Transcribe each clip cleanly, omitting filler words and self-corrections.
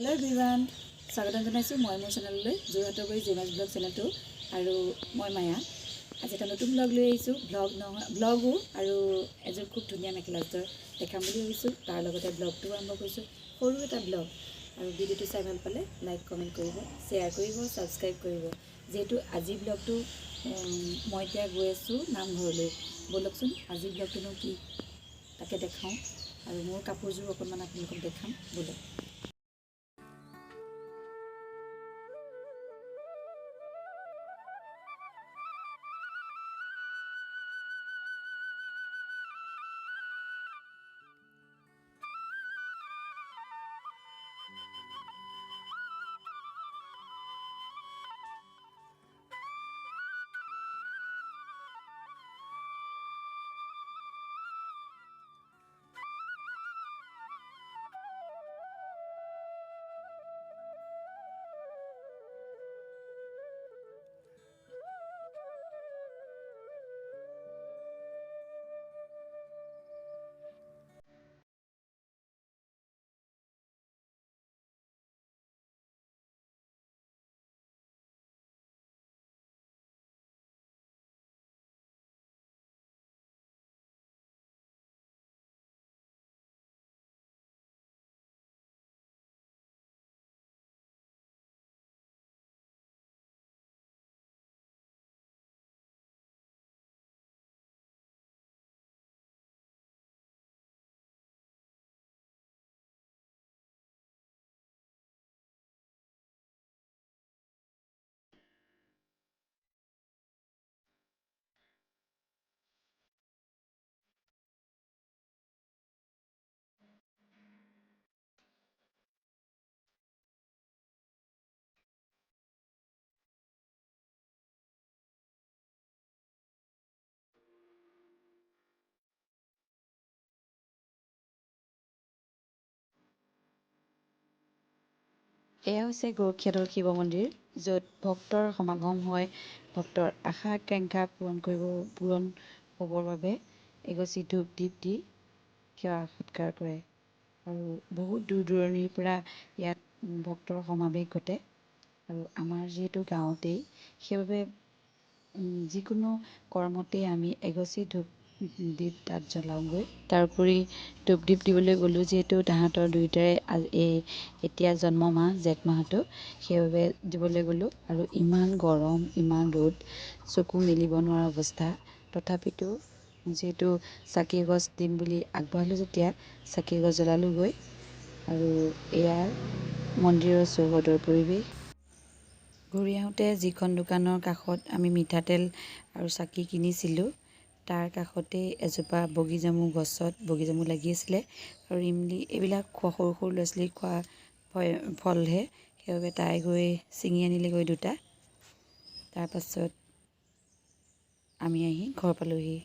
Hello' everyone, স্বাগতম জনাইছোঁ মই মোৰ চেনেললৈ যোৰহাটৰ গৈ জেমাছ ব্লগ চেনেলটো। আৰু মই মায়া আজি এটা নতুন ব্লগ লৈ আহিছোঁ। ব্লগো আৰু এযোৰ খুব ধুনীয়া মেখেলা চাদৰ দেখাম বুলি ভাবিছোঁ। তাৰ লগতে ব্লগটোও আৰম্ভ কৰিছোঁ, সৰু এটা ব্লগ। আৰু ভিডিঅ'টো চাই ভাল পালে লাইক কমেণ্ট কৰিব, শ্বেয়াৰ কৰিব, ছাবস্ক্ৰাইব কৰিব। যিহেতু আজি ব্লগটো মই এতিয়া গৈ আছোঁ নামঘৰলৈ। ব'লকচোন আজি ব্লগটোনো কি তাকে দেখাওঁ, আৰু মোৰ কাপোৰযোৰ অকণমান আপোনালোকক দেখাম ব'লক। এয়া হৈছে গৰখীয়াদল শিৱ মন্দিৰ, য'ত ভক্তৰ সমাগম হয়। ভক্তৰ আশা আকাংক্ষা পূৰণ হ'বৰ বাবে এগছি ধূপ দীপ দি সেৱা সৎকাৰ কৰে। আৰু বহুত দূৰ দূৰণিৰ পৰা ইয়াত ভক্তৰ সমাৱেশ ঘটে। আৰু আমাৰ যিহেতু গাঁৱতেই, সেইবাবে যিকোনো কৰ্মতেই আমি এগছি ধূপ দীপ তাত জ্বলাওঁগৈ। তাৰোপৰি ধূপ দীপ দিবলৈ গ'লোঁ, যিহেতু তাহাঁতৰ দুয়োটাৰে এতিয়া জন্ম মাহ জেঠ মাহটো, সেইবাবে দিবলৈ গ'লোঁ। আৰু ইমান গৰম, ইমান ৰ'দ, চকু মেলিব নোৱাৰা অৱস্থা। তথাপিতো যিহেতু চাকি এগছ দিম বুলি আগবাঢ়িলোঁ যেতিয়া, চাকি এগছ জ্বলালোঁগৈ। আৰু এয়া মন্দিৰৰ চৌহদৰ পৰিৱেশ। ঘূৰি আহোঁতে যিখন দোকানৰ কাষত আমি মিঠাতেল আৰু চাকি কিনিছিলোঁ, তাৰ কাষতেই এজোপা বগীজামু গছত বগীজামু লাগি আছিলে। আৰু ইমলি এইবিলাক সৰু সৰু ল'ৰা ছোৱালীক খোৱা ফলহে, সেইবাবে তাই গৈ ছিঙি আনিলেগৈ দুটা। তাৰপাছত আমি আহি ঘৰ পালোঁহি।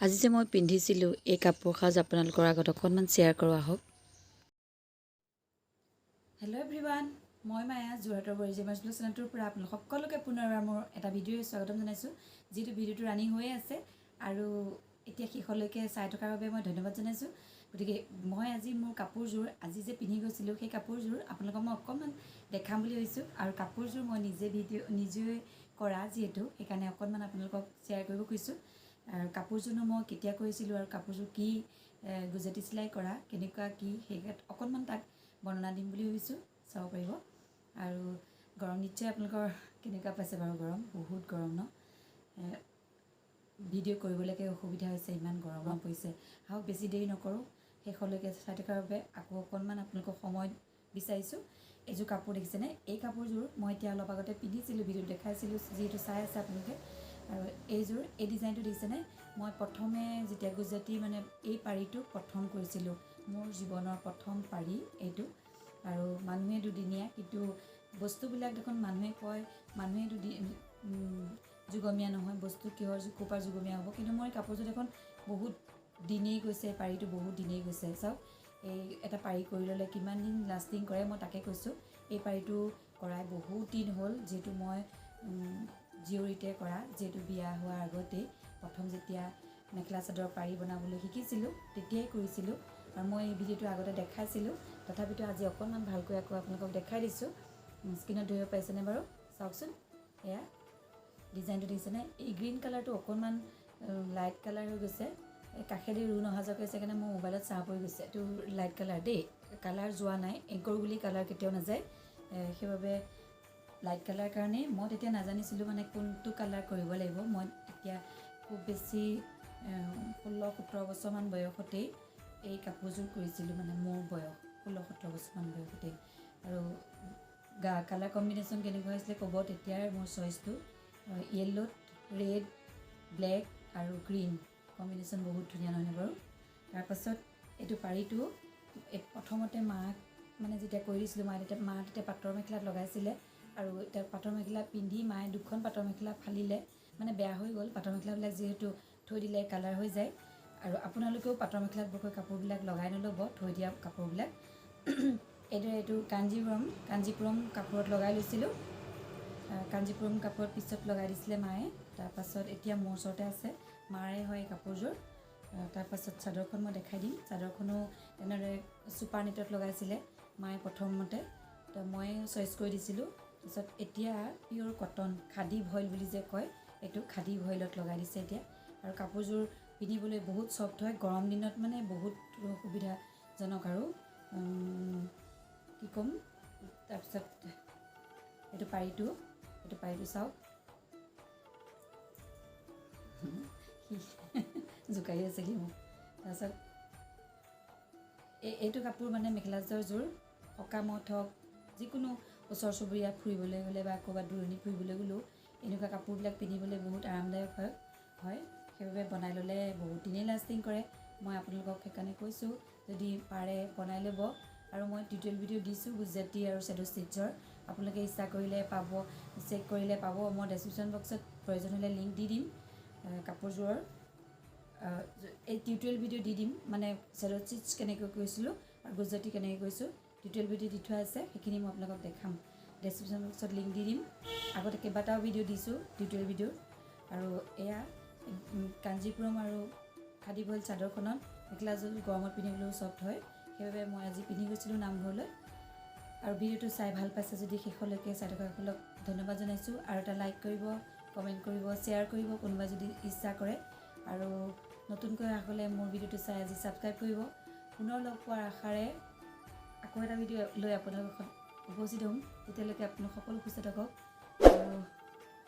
আজি যে মই পিন্ধিছিলোঁ এই কাপোৰ সাজ আপোনালোকৰ আগত অকণমান শ্বেয়াৰ কৰোঁ আহক। হেল্ল' এভৰিৱান, মই মায়া যোৰহাটৰ জেমাছ ব্লগ চেনেলটোৰ পৰা আপোনালোক সকলোকে পুনৰবাৰ মোৰ এটা ভিডিঅ'লৈ স্বাগতম জনাইছোঁ। যিটো ভিডিঅ'টো ৰানিং হৈয়ে আছে আৰু এতিয়া শেষলৈকে চাই থকাৰ বাবে মই ধন্যবাদ জনাইছোঁ। গতিকে মই আজি মোৰ কাপোৰযোৰ আজি যে পিন্ধি গৈছিলোঁ, সেই কাপোৰযোৰ আপোনালোকক মই অকণমান দেখাম বুলি ভাবিছোঁ। আৰু কাপোৰযোৰ মই নিজে কৰা যিহেতু, সেইকাৰণে অকণমান আপোনালোকক শ্বেয়াৰ কৰিব খুজিছোঁ। আৰু কাপোৰযোৰনো মই কেতিয়া কৰিছিলোঁ, আৰু কাপোৰযোৰ কি গুজৰাটী চিলাই কৰা, কেনেকুৱা কি, সেই অকণমান তাক বৰ্ণনা দিম বুলি ভাবিছোঁ। চাব পাৰিব। আৰু গৰম নিশ্চয় আপোনালোকৰ কেনেকুৱা পাইছে বাৰু? গৰম বহুত গৰম ন? ভিডিঅ' কৰিবলৈকে অসুবিধা হৈছে, ইমান গৰম পৰিছে। আহক বেছি দেৰি নকৰোঁ, শেষলৈকে চাই থকাৰ বাবে আকৌ অকণমান আপোনালোকক সময় বিচাৰিছোঁ। এইযোৰ কাপোৰ দেখিছেনে? এই কাপোৰযোৰ মই এতিয়া অলপ আগতে পিন্ধিছিলোঁ, ভিডিঅ'ত দেখাইছিলোঁ, যিহেতু চাই আছে আপোনালোকে। আৰু এই ডিজাইনটো দেখিছেনে? মই প্ৰথমে যেতিয়া গুজৰাটী এই পাৰিটো প্ৰথম কৰিছিলোঁ, মোৰ জীৱনৰ প্ৰথম পাৰি এইটো। আৰু মানুহে দুদিনীয়া, কিন্তু বস্তুবিলাক দেখোন মানুহে কয় মানুহে যুগমীয়া নহয়, বস্তু ক'ৰ পৰা যুগমীয়া হ'ব। কিন্তু মই কাপোৰযোৰ দেখোন বহুত দিনেই গৈছে, পাৰিটো বহুত দিনেই গৈছে। চাওক, এই এটা পাৰি কৰি ল'লে কিমান দিন লাষ্টিং কৰে, মই তাকে কৈছোঁ। এই পাৰিটো কৰাই বহুত দিন হ'ল, যিহেতু মই জীয়ৰীতে কৰা, যিহেতু বিয়া হোৱাৰ আগতেই প্ৰথম যেতিয়া মেখেলা চাদৰ পাৰি বনাবলৈ শিকিছিলোঁ, তেতিয়াই কৰিছিলোঁ। আৰু মই এই ভিডিঅ'টো আগতে দেখাইছিলোঁ, তথাপিতো আজি অকণমান ভালকৈ আকৌ আপোনালোকক দেখাই দিছোঁ স্ক্ৰীনত ধৰিব পাৰিছেনে বাৰু চাওকচোন এয়া ডিজাইনটো দেখিছেনে এই গ্ৰীণ কালাৰটো অকণমান লাইট কালাৰ হৈ গৈছে কাষেদি ৰুণ অহা যোৱা কৰিছে কাৰণে মোৰ মোবাইলত চাহ পৰি গৈছে এইটো লাইট কালাৰ দেই কালাৰ যোৱা নাই এংকৰ বুলি কালাৰ কেতিয়াও নাযায় সেইবাবে লাইট কালাৰ কাৰণে মই তেতিয়া নাজানিছিলোঁ মানে কোনটো কালাৰ কৰিব লাগিব মই তেতিয়া খুব বেছি 16-17 বছৰমান বয়সতেই এই কাপোৰযোৰ কৰিছিলোঁ মানে মোৰ বয়স 16-17 বছৰমান বয়সতেই আৰু কালাৰ কম্বিনেশ্যন কেনেকুৱা হৈছিলে ক'ব তেতিয়াৰ মোৰ চইচটো য়েল্লোত ৰেড ব্লেক আৰু গ্ৰীণ কম্বিনেশ্যন বহুত ধুনীয়া নহয় বাৰু তাৰপাছত এইটো পাৰিটো প্ৰথমতে মাক মানে যেতিয়া কৰি দিছিলোঁ মা তেতিয়া পাটৰ মেখেলাত লগাইছিলে আৰু এতিয়া পাটৰ মেখেলা পিন্ধি মায়ে দুখন পাটৰ মেখেলা ফালিলে মানে বেয়া হৈ গ'ল পাটৰ মেখেলাবিলাক যিহেতু থৈ দিলে কালাৰ হৈ যায় আৰু আপোনালোকেও পাটৰ মেখেলাত বকৈ কাপোৰবিলাক লগাই নল'ব থৈ দিয়া কাপোৰবিলাক এইটো কাঞ্জিপুৰম কাপোৰত লগাই লৈছিলোঁ কাঞ্জিপুৰম কাপোৰত পিছত লগাই দিছিলে মায়ে তাৰপাছত এতিয়া মোৰ ওচৰতে আছে মাৰে হয় কাপোৰযোৰ তাৰপাছত চাদৰখন মই দেখাই দিম চাদৰখনো তেনেদৰে চুপাৰ নেটত লগাইছিলে মায়ে প্ৰথমতে তো মই চইচ কৰি দিছিলোঁ তাৰপিছত এতিয়া পিয়'ৰ কটন খাদী ভইল বুলি যে কয় এইটো খাদী ভইলত লগাই দিছে এতিয়া আৰু কাপোৰযোৰ পিন্ধিবলৈ বহুত ছফ্ট হয় গৰম দিনত মানে বহুত সুবিধাজনক আৰু কি ক'ম তাৰপিছত এইটো পাৰিটো চাওক জোকাৰি আছেহি মোক তাৰপিছত এইটো কাপোৰ মানে মেখেলা চাদৰযোৰ সকামত হওক যিকোনো ওচৰ চুবুৰীয়া ফুৰিবলৈ গ'লে বা ক'ৰবাত দূৰণি ফুৰিবলৈ গ'লেও এনেকুৱা কাপোৰবিলাক পিন্ধিবলৈ বহুত আৰামদায়ক হয় সেইবাবে বনাই ল'লে বহুত দিনেই লাষ্টিং কৰে মই আপোনালোকক সেইকাৰণে কৈছোঁ যদি পাৰে বনাই ল'ব আৰু মই টিউটৰিয়েল ভিডিঅ' দিছোঁ গুজৰাটী আৰু শ্বেডো ষ্টিচৰ আপোনালোকে ইচ্ছা কৰিলে পাব চেক কৰিলে পাব মই ডেছক্ৰিপশ্যন বক্সত প্ৰয়োজন হ'লে লিংক দি দিম কাপোৰযোৰৰ এই টিউটৰিয়েল ভিডিঅ' দি দিম মানে শ্বেডো ষ্টিচ কেনেকৈ কৰিছিলোঁ আৰু গুজৰাটী কেনেকৈ কৰিছোঁ টিউটৰিয়েল ভিডিঅ' দি থোৱা আছে সেইখিনি মই আপোনালোকক দেখাম ডেছক্ৰিপশ্যন বক্সত লিংক দি দিম আগতে কেইবাটাও ভিডিঅ' দিছোঁ টিউটৰিয়েল ভিডিঅ' আৰু এয়া কাঞ্জিপুৰম আৰু খাদী ভইল চাদৰখনত মেখেলাযোৰ গৰমত পিন্ধিবলৈও ছফ্ট হয় সেইবাবে মই আজি পিন্ধি গৈছিলোঁ নামঘৰলৈ আৰু ভিডিঅ'টো চাই ভাল পাইছে যদি শেষলৈকে চাই থকাসকলক ধন্যবাদ জনাইছোঁ আৰু এটা লাইক কৰিব কমেণ্ট কৰিব শ্বেয়াৰ কৰিব কোনোবাই যদি ইচ্ছা কৰে আৰু নতুনকৈ হ'লে মোৰ ভিডিঅ'টো চাই আজি ছাবস্ক্ৰাইব কৰিব পুনৰ লগ পোৱাৰ আশাৰে আকৌ এটা ভিডিঅ' লৈ আপোনালোকৰ উপস্থিত হ'ম তেতিয়ালৈকে আপোনালোক সকলো সুস্থ থাকক আৰু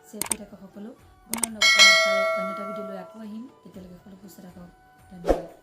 ছেফ হৈ থাকক সকলো পুনৰ লগ পোৱাৰ আশাৰে অন্য এটা ভিডিঅ' লৈ আকৌ আহিম তেতিয়ালৈকে সকলো সুস্থ থাকক ধন্যবাদ